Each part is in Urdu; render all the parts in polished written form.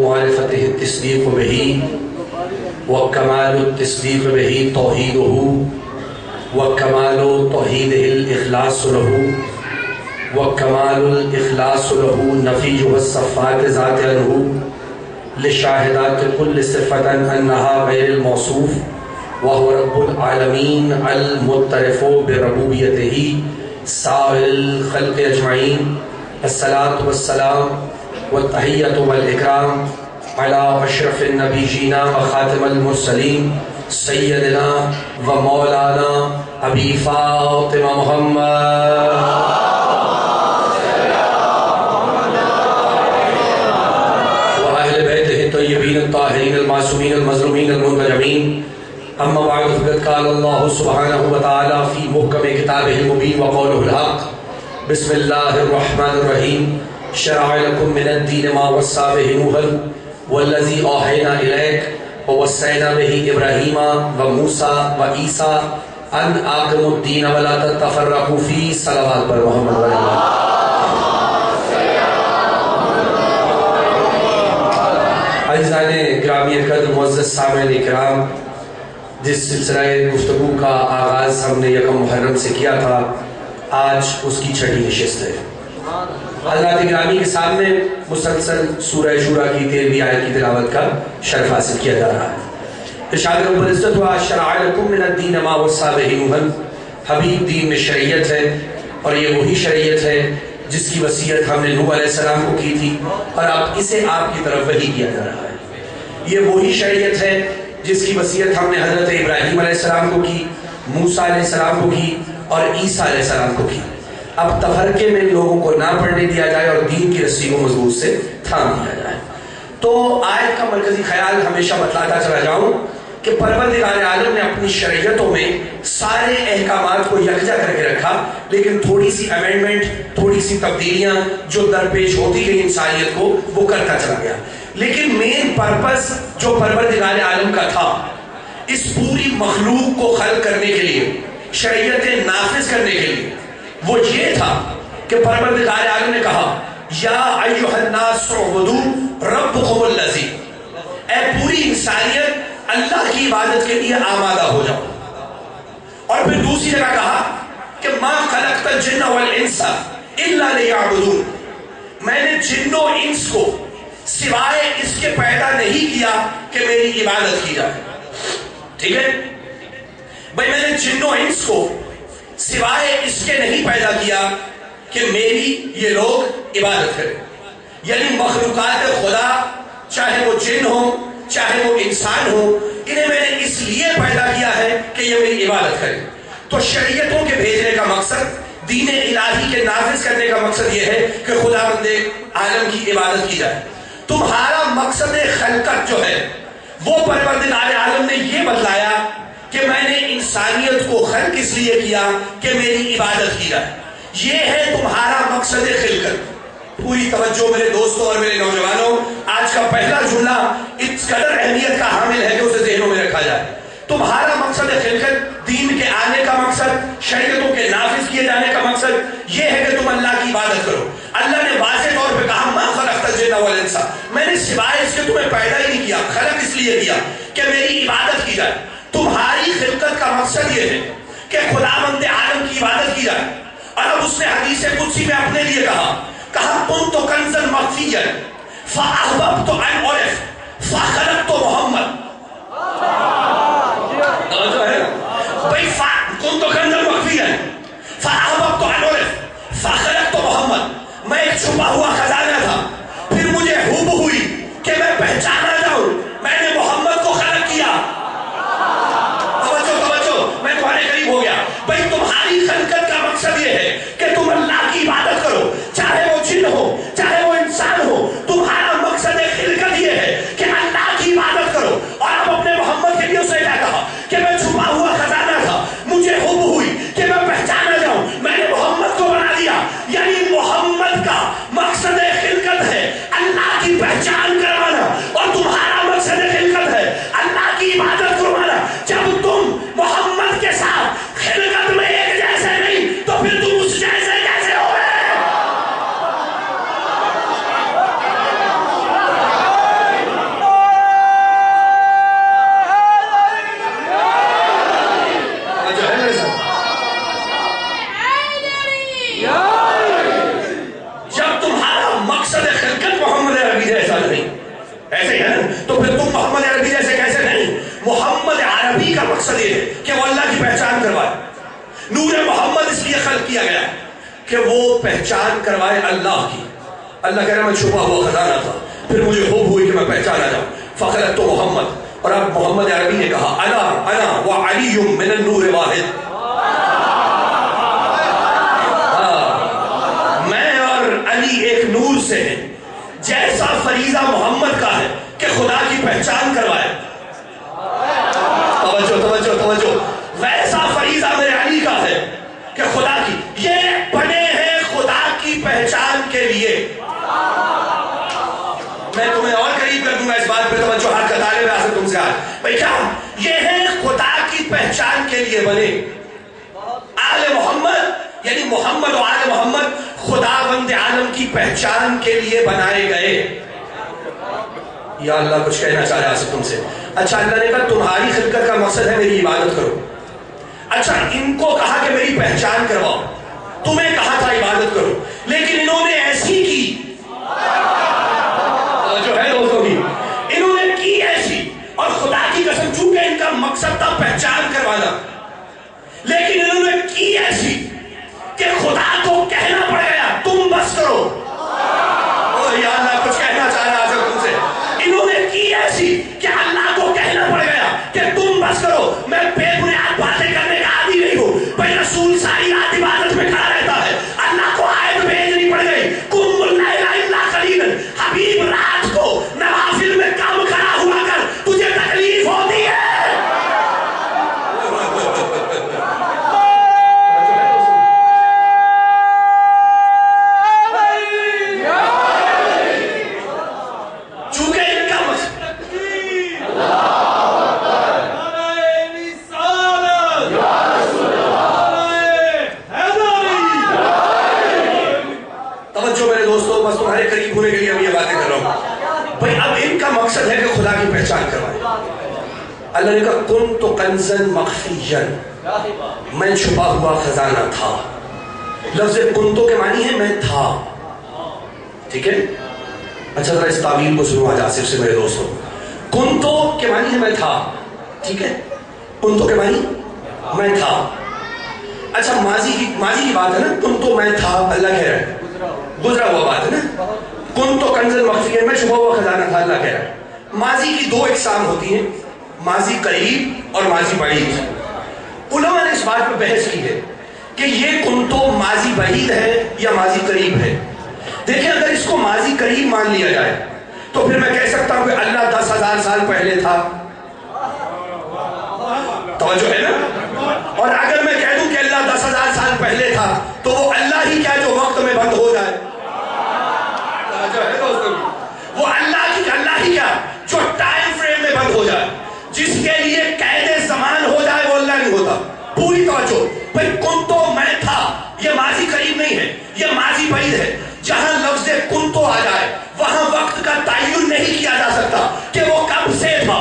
معرفته التصديق به وكمال التصديق به توحيده وكمال توحيده الإخلاص له وكمال الإخلاص له نفي والصفات ذات عنه لشاهدات كل صفة أنها غير الموصوف وهو رب العالمين المعترف بربوبيته سائر الخلق أجمعين. الصلاة والسلام والتحية والإكرام على أشرف النبيين وخاتم المرسلين سيدنا ومولانا أبي فاطمة محمد وأهل بيته الطيبين الطاهرين المعصومين المظلومين المنتجبين. أما بعد فقد قال الله سبحانه وتعالى في محكم كتابه المبين وقوله الحق. بسم الله الرحمن الرحيم. شرع لكم من الدين ما وصى به نوحا والذي أوحينا إليك ووصينا به إبراهيم وموسى وعيسى أن أقيموا الدين ولا تتفرقوا فيه. صلوات بر محمد و عزیزان گرامی قدر معزز سامعین اکرام، جس سلسلہ گفتگو کا آغاز ہم نے یکم محرم سے کیا تھا، آج اس کی چھٹی نشست ہے. حضرات گرامی کے سامنے مسلسل سورہ شورى کی 13ویں آیت کی تلاوت کا شرف حاصل کیا جا رہا ہے. ارشاد رب العزت ہوا شرع لکم من الدین ما وصى به نوحا. حبیب دین میں شریعت ہے اور یہ وہی شریعت ہے جس کی وصیت ہم نے نوح علیہ السلام کو کی تھی اور اب اسے آپ کی طرف وحی کیا جا رہا ہے. یہ وہی شریعت ہے جس کی وصیت ہم نے حضرت ابراہیم علیہ السلام کو کی، موسیٰ علیہ السلام کو کی اور عیسیٰ علیہ السلام کو کی. اب تفرقے میں لوگوں کو نہ پڑھنے دیا جائے اور دین کی رسی کو مضبوط سے تھام دیا جائے. تو آیت کا مرکزی خیال ہمیشہ بتلاتا چلا جاؤں کہ پروردگار عالم نے اپنی شریعتوں میں سارے احکامات کو یکجا کر کے رکھا، لیکن تھوڑی سی امینڈمنٹ، تھوڑی سی تبدیلیاں جو درپیش ہوتی گئی انسانیت کو، وہ کرتا چلا گیا. لیکن مین پرپس جو پروردگار عالم کا تھا اس پوری مخلوق کو خلق کرنے کے لیے، شریعتیں نافذ کرنے کے لیے، وہ یہ تھا کہ پروردگار عالم نے کہا یا ایھا الناس اعبدوا ربکم الذی، اے پوری انسانیت اللہ کی عبادت کے لیے آمادہ ہو جاؤ. اور پھر دوسری جگہ کہا کہ ما خلقت الجن والانس الا لیعبدون، میں نے جن و انس کو سوائے اس کے پیدا نہیں کیا کہ میری عبادت کی جائے. ٹھیک ہے بھائی، میں نے جن و انس کو سوائے اس کے نہیں پیدا کیا کہ میری یہ لوگ عبادت کریں. یعنی مخلوقات خدا، چاہے وہ جن ہوں چاہے وہ انسان ہوں، انہیں میں نے اس لیے پیدا کیا ہے کہ یہ میری عبادت کریں. تو شریعتوں کے بھیجنے کا مقصد، دین الہی کے نافذ کرنے کا مقصد یہ ہے کہ خدا بند عالم کی عبادت کی جائے. تمہارا مقصد خلقت جو ہے وہ پروردگار عالم نے یہ بتلایا کہ میں نے انسانیت کو خلق اس لیے کیا کہ میری عبادت کی جائے. یہ ہے تمہارا مقصد خلقت. پوری توجہ میرے دوستوں اور میرے نوجوانوں، آج کا پہلا جملہ اس قدر اہمیت کا حامل ہے کہ اسے ذہنوں میں رکھا جائے. تمہارا مقصد خلقت، دین کے آنے کا مقصد، شریعتوں کے نافذ کیے جانے کا مقصد یہ ہے کہ تم اللہ کی عبادت کرو. اللہ نے واضح طور پہ کہا ما خلقت الجن والانس، میں نے سوائے اس کے تمہیں پیدا ہی نہیں کیا، خلق اس لیے کیا کہ میری عبادت کی جائے. تمہاری خلقت کا مقصد یہ ہے کہ خداوند عالم کی عبادت کی جائے. اور اب اس نے حدیث قدسی میں اپنے لیے کہا کنت کنزا مخفیا فاحببت ان اعرف فخلقت محمد. بھائی کنت کنزا مخفیا فاحببت ان اعرف فخلقت محمد، میں ایک چھپا ہوا خزانہ تھا، پھر مجھے حب ہوئی کہ میں پہچانا جاؤں، میں نے محمد کو خلق کیا. میں تمہارے قریب ہو گیا. بھائی تمہاری خلقت کا مقصد یہ ہے کہ تم اللہ کی عبادت کرو، چاہے وہ جن ہو چاہے وہ انسان ہو. تمہارا مقصد خلقت یہ ایسے ہی ہے نا، تو پھر تم محمد عربی جیسے کیسے نہیں؟ محمد عربی کا مقصد یہ ہے کہ وہ اللہ کی پہچان کروائے. نور محمد اس لیے خلق کیا گیا کہ وہ پہچان کروائے اللہ کی. اللہ کہہ رہا میں چھپا ہوا خزانہ تھا، پھر مجھے خوب ہوئی کہ میں پہچانا جاؤں. فخرت تو محمد، اور اب محمد عربی نے کہا انا وعلی من النور واحد. میں اور علی ایک نور سے ہیں. جیسا فریضہ محمد کا ہے کہ خدا کی پہچان کروائے، توجہ، ویسا فریضہ میرے علی کا ہے کہ خدا کی، یہ بنے ہیں خدا کی پہچان کے لیے. میں تمہیں اور قریب کر دوں گا اس بات پہ توجہ. ہاتھ کتارے میں آسے تم سے آج بھائی کیا یہ ہے خدا کی پہچان کے لیے بنے. آل محمد یعنی محمد و آل محمد خدا بند عالم کی پہچان کے لیے بنائے گئے. یا اللہ کچھ کہنا چاہ رہا ہے تم سے. اچھا اللہ نے کہا تمہاری خلقت کا مقصد ہے میری عبادت کرو. اچھا ان کو کہا کہ میری پہچان کرواؤ، تمہیں کہا تھا عبادت کرو، لیکن انہوں نے ایسی کی جو ہے دوستوں کی، انہوں نے کی ایسی. اور خدا کی قسم چونکہ ان کا مقصد تھا پہچان کروانا، لیکن انہوں نے کی ایسی کہ خدا کو کہنا پڑ گیا تم بس کرو. یا اللہ کچھ کہنا چاہ رہا ہے تم سے. انہوں نے کی ایسی کہ اللہ کو کہنا پڑ گیا کہ تم بس کرو. میں بے بنیاد باتیں کرنے کا عادی نہیں ہوں. بھائی رسول ساری رات عبادت میں کھڑا رہتا ہے، اللہ کو آیت بھیجنی پڑ گئی قم اللیل الا قلیلا. حبیب رات کو نوافل میں کم کھڑا ہوا کر، تجھے تکلیف ہوتی ہے. اللہ نے کہا کنت کنزا مخفیا، میں چھپا ہوا خزانہ تھا. لفظ کنتو کے معنی ہے میں تھا. ٹھیک ہے، اچھا ذرا اس تعبیر کو سنو آج آصف سے میرے دوستوں. کنتو کے معنی ہے میں تھا. ٹھیک ہے، کنتو کے معنی میں تھا. اچھا ماضی کی بات ہے نا، کنتو میں تھا، اللہ کہہ رہا ہے گزرا ہوا بات ہے نا. کنتو کنزا مخفیا میں چھپا ہوا خزانہ تھا، اللہ کہہ رہا ہے. ماضی کی دو اقسام ہوتی ہیں، ماضی قریب اور ماضی بعید. علماء نے اس بات پہ بحث کی ہے کہ یہ کنتو ماضی بعید ہے یا ماضی قریب ہے. دیکھیں اگر اس کو ماضی قریب مان لیا جائے تو پھر میں کہہ سکتا ہوں کہ اللہ 10,000 سال پہلے تھا. توجہ ہے نا. اور اگر میں کہہ دوں کہ اللہ 10,000 سال پہلے تھا تو وہ اللہ ہی کیا جو وقت میں بند ہو جائے. توجہ ہے دوستوں، وہ اللہ ہی کیا جو ٹائم فریم میں بند ہو جائے، جس کے لیے قید زمان ہو جائے وہ اللہ نہیں ہوتا. پوری توجہ. بھئی کنتو میں تھا یہ ماضی قریب نہیں ہے، یہ ماضی بعید ہے. جہاں لفظ کنتو آ جائے وہاں وقت کا تعین نہیں کیا جا سکتا کہ وہ کب سے تھا.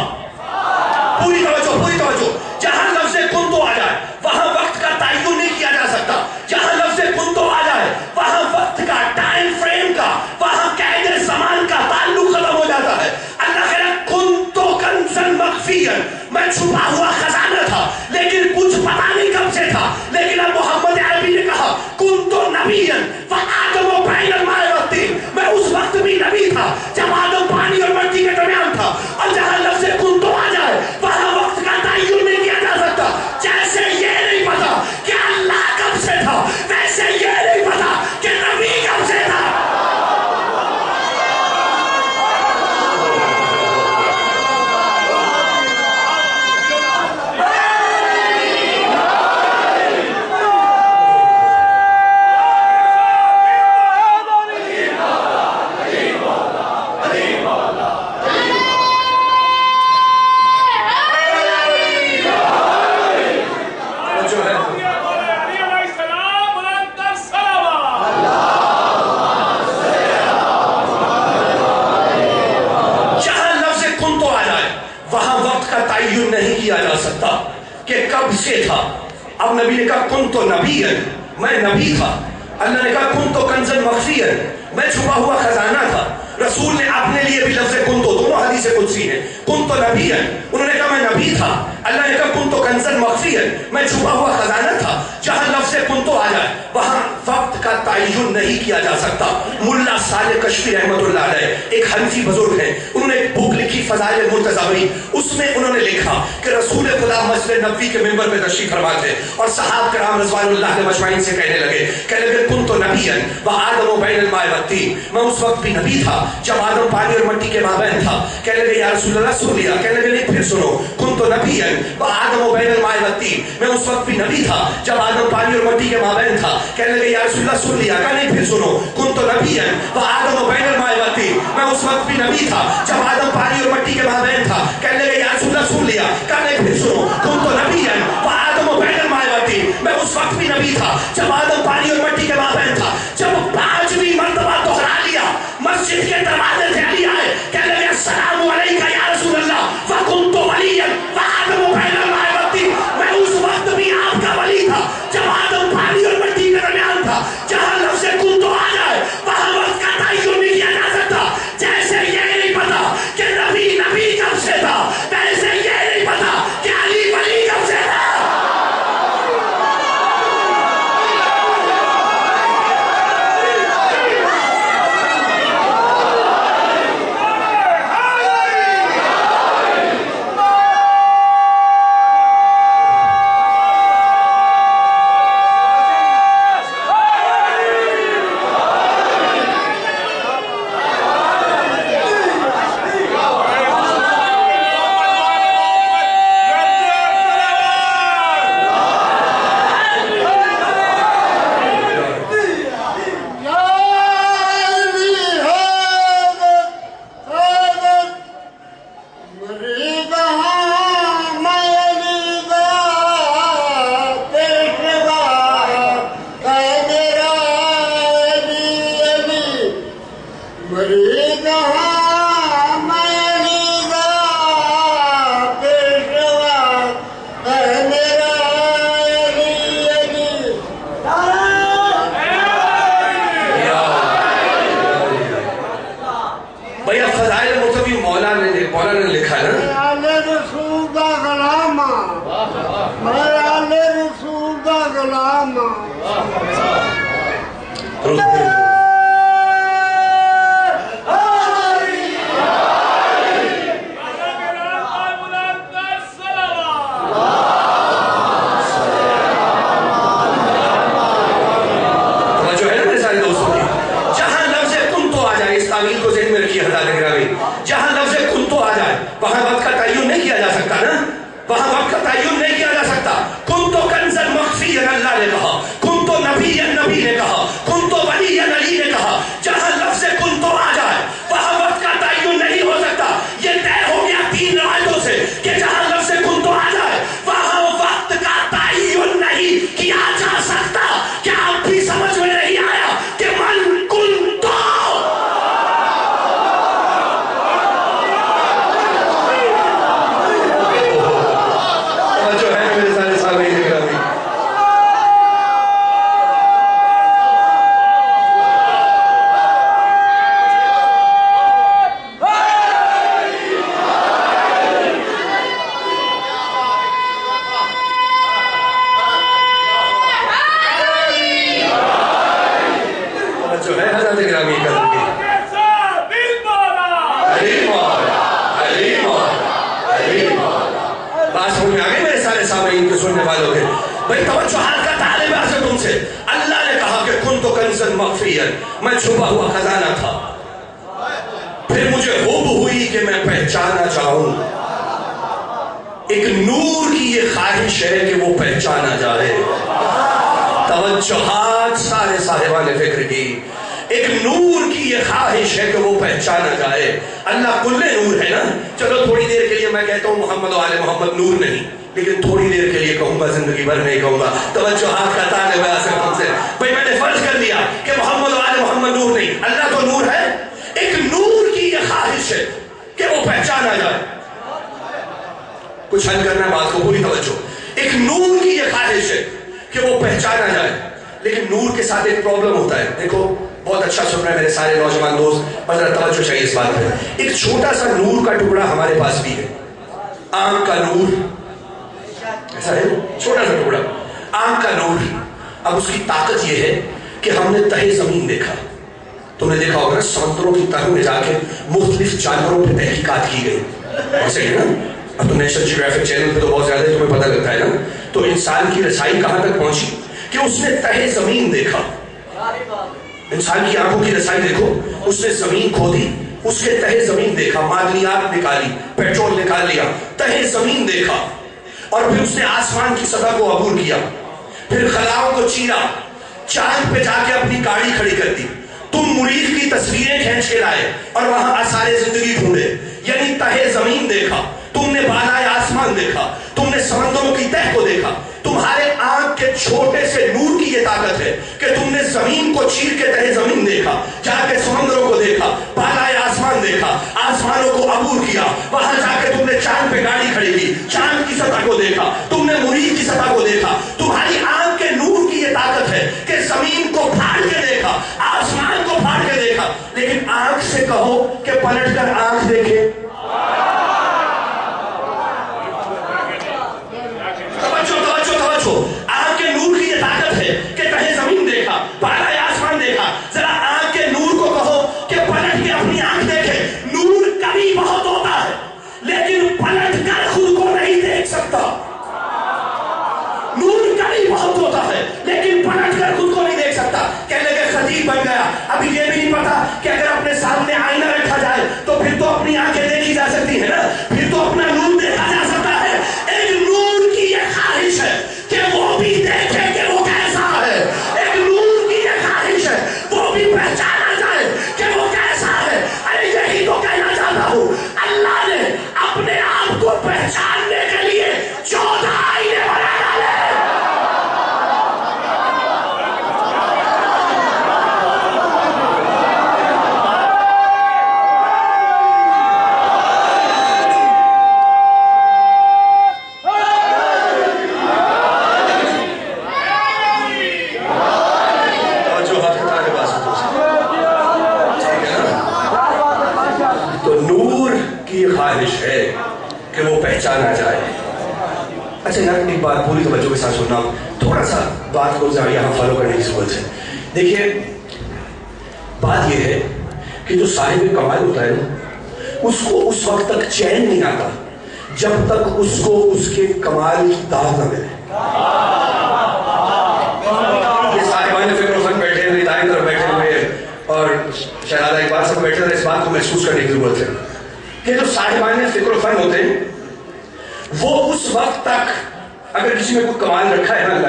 پوری توجہ. جہاں لفظ کنتو آ جائے وہاں وقت کا تعین نہیں کیا جا سکتا. جہاں لفظ کنتو آ جائے وہاں وقت کا، ٹائم فریم کا، وہاں قید زمان کا تعلق ختم ہو جاتا ہے. اللہ کہہ رہا کنتو کنزا مخفیا، میں چھپا ہوا خزانہ تھا لیکن کچھ پتا نہیں کب سے تھا. لیکن اب محمد عربی نے کہا کنتو نبیا فآدم بین الماء والطین، میں اس وقت بھی نبی تھا جب آدم پانی اور مٹی کے درمیان تھا. اور جہاں لفظ کنتو آ جائے وہاں وقت کا تعین نہیں کیا جا سکتا. جیسے یہ نہیں پتا کہ اللہ کب سے تھا، ویسے یہ نہیں پتا کہ نبی کب سے تھا. نہیں کیا جا سکتا کہ کب سے تھا. اب نبی نے کہا کنتو نبیا، میں نبی تھا. اللہ نے کہا کنتو کنزا مخفیا، میں چھپا ہوا خزانہ تھا. رسول نے اپنے لیے بھی لفظ کنتو، دونوں حدیث کن تو نبی ہے، انہوں نے کہا میں نبی تھا. اللہ نے کہا کن تو کنزن مخفیًا، میں چھپا ہوا خزانہ تھا. جہاں لفظ کن تو آ جائے وہاں وقت کا تعین نہیں کیا جا سکتا. ملا صالح کشفی رحمت اللہ علیہ ایک حنفی بزرگ ہیں، انہوں نے ایک بک لکھی فضائل المرتضی، اس میں انہوں نے لکھا کہ رسول خدا مسجد نبوی کے منبر پہ تشریف فرما تھے اور صحابہ کرام رضوان اللہ علیہ مجمعین سے کہنے لگے کن تو نبی و آدم و بین الماء والطین، میں اس وقت بھی نبی تھا جب آدم پانی اور مٹی کے مابین تھا. کہنے لگے یا رسول اللہ سن لیا. کہنے لگے نہیں پھر سنو، کن تو نبی و آدم و بین الماء والطین، میں اس وقت بھی نبی تھا جب آدم پانی اور مٹی کے مابین تھا. کہنے لگے یا رسول اللہ سن لیا. کہا نہیں پھر سنو، کن تو نبی و آدم و بین الماء والطین، میں اس وقت بھی نبی تھا جب آدم پانی اور مٹی کے مابین تھا. کہنے لگے یا رسول اللہ سن لیا. کہا نہیں پھر سنو، کن تو نبی و آدم و بین الماء والطین، میں اس وقت بھی نبی تھا جب آدم پانی اور مٹی کے مابین تھا. جب 5ویں مرتبہ دوہرا لیا، مسجد کے دروازے سے علی آئے، کہنے لگے السلام علیکہ یا رسول اللہ فکنت ولیا وآدم بین الماء والطین، میں اس وقت بھی آپ کا ولی تھا جب آدم پانی اور مٹی کے درمیان تھا. جہاں لفظ کنت آ جائے وہاں وقت کا تعین نہیں کیا جا سکتا. جیسے یہ نہیں پتا کہ نبی کب سے تھا، ویسے یہ نہیں پتا کہ علی ولی کب سے تھا. میں چھپا ہوا خزانہ تھا، پھر مجھے ہوب ہوئی کہ میں پہچانا چاہوں. ایک نور کی یہ خواہش ہے کہ وہ پہچانا جائے. توجہات سارے صاحبان فکر کی، ایک نور کی یہ خواہش ہے کہ وہ پہچانا جائے. اللہ کل نور ہے نا. چلو تھوڑی دیر کے لیے میں کہتا ہوں محمد و آل محمد نور نہیں، لیکن تھوڑی دیر کے لیے کہوں گا، زندگی بھر نہیں کہوں گا. توجہات کا طالب ہے آصف ہم سے. بھئی میں نے فرض کر دیا کہ محمد و آل محمد نور نہیں، اللہ تو نور ہے. ایک نور کی یہ خواہش ہے کہ وہ پہچانا جائے. کچھ حل کرنا ہے بات کو، پوری توجہ. ایک نور کی یہ خواہش ہے کہ وہ پہچانا جائے، لیکن نور کے ساتھ ایک پرابلم ہوتا ہے. دیکھو بہت اچھا سن رہے ہیں میرے سارے نوجوان دوست، اور ذرا توجہ چاہیے اس بات پہ. ایک چھوٹا سا نور کا ٹکڑا ہمارے پاس بھی ہے، آنکھ کا نور. ایسا ہے چھوٹا سا ٹکڑا، آنکھ کا نور. اب اس کی طاقت یہ ہے کہ ہم نے تہہ زمین دیکھا. تم نے دیکھا ہوگا نا سمندروں کی تہوں میں جا کے مختلف جانوروں پہ تحقیقات کی گئی، ایسے ہی نا. اب تو نیشنل جیوگرافک چینل پہ تو بہت زیادہ تمہیں پتہ لگتا ہے نا. تو انسان کی رسائی کہاں تک پہنچی کہ اس نے تہہ زمین دیکھا. انسان کی آنکھوں کی رسائی دیکھو، اس نے زمین کھودی، اس کے تہہ زمین دیکھا، معدنیات نکالی، پیٹرول نکال لیا، تہہ زمین دیکھا. اور پھر اس نے آسمان کی سطح کو عبور کیا، پھر خلاؤں کو چیرا، چاند پہ جا کے اپنی گاڑی کھڑی کر دی. تم مریخ کی تصویریں کھینچ کے لائے اور وہاں آثار زندگی ڈھونڈے. یعنی تہہ زمین دیکھا، تم نے بالائے آسمان دیکھا، تم نے سمندروں کی تہہ کو دیکھا. تمہارے آنکھ کے چھوٹے سے نور کی یہ طاقت ہے کہ تم نے زمین کو چیر کے تہہ زمین دیکھا، جا کے سمندروں کو دیکھا، بالائے آسمان دیکھا، آسمانوں کو عبور کیا، وہاں جا کے تم نے چاند پہ گاڑی کھڑی کی، چاند کی سطح کو دیکھا، تم نے مریخ کی سطح کو دیکھا. تمہاری آنکھ کے نور کی یہ طاقت ہے کہ زمین کو پھاڑ کے دیکھا، آسمان کو پھاڑ کے دیکھا. لیکن آنکھ سے کہو کہ پلٹ کر آنکھ دیکھے. آنکھ کے نور کی یہ طاقت ہے کہ تہہ زمین دیکھا، بالائے آسمان دیکھا. ذرا آنکھ کے نور کو کہو کہ پلٹ کے اپنی آنکھ دیکھے. نور کبھی بہت ہوتا ہے لیکن پلٹ کر خود کو نہیں دیکھ سکتا. نور کبھی بہت ہوتا ہے لیکن پلٹ کر خود کو نہیں دیکھ سکتا. کہنے لگے خطیب بن گیا، ابھی یہ بھی نہیں پتا کہ اگر اپنے سامنے آئینہ رکھا جائے تو پھر تو اپنی آنکھیں دیکھی جا سکتی ہے نا، پھر تو اپنا نور دیکھا جا سکتا ہے. ایک نور کی یہ خواہش ہے کہ وہ بھی دیکھے کہ وہ کیسا ہے. ایک نور کی یہ خواہش ہے وہ بھی پہچانا جائے کہ وہ کیسا ہے. ارے یہی تو کہنا چاہتا ہوں، اللہ نے اپنے آپ کو پہچاننے کے لیے 14 آئینے بنا ڈالے. خواہش ہے کہ وہ پہچانا جائے. اچھا یار ایک بات پوری توجہ کے ساتھ سننا، تھوڑا سا بات کو یہاں فالو کرنے کی ضرورت ہے. دیکھیے بات یہ ہے کہ جو صاحب کمال ہوتا ہے نا، اس کو اس وقت تک چین نہیں آتا جب تک اس کو اس کے کمال کی داد نہ ملے. یہ صاحبان فکر و فن بیٹھے ہوئے دائیں طرف بیٹھے ہوئے اور شہزادہ اقبال صاحب بیٹھے ہوئے، اس بات کو محسوس کرنے کی ضرورت ہے کہ جو صاحبان فکر و فن ہوتے ہیں وہ اس وقت تک اگر کسی میں کوئی کمال رکھا ہے نا اللہ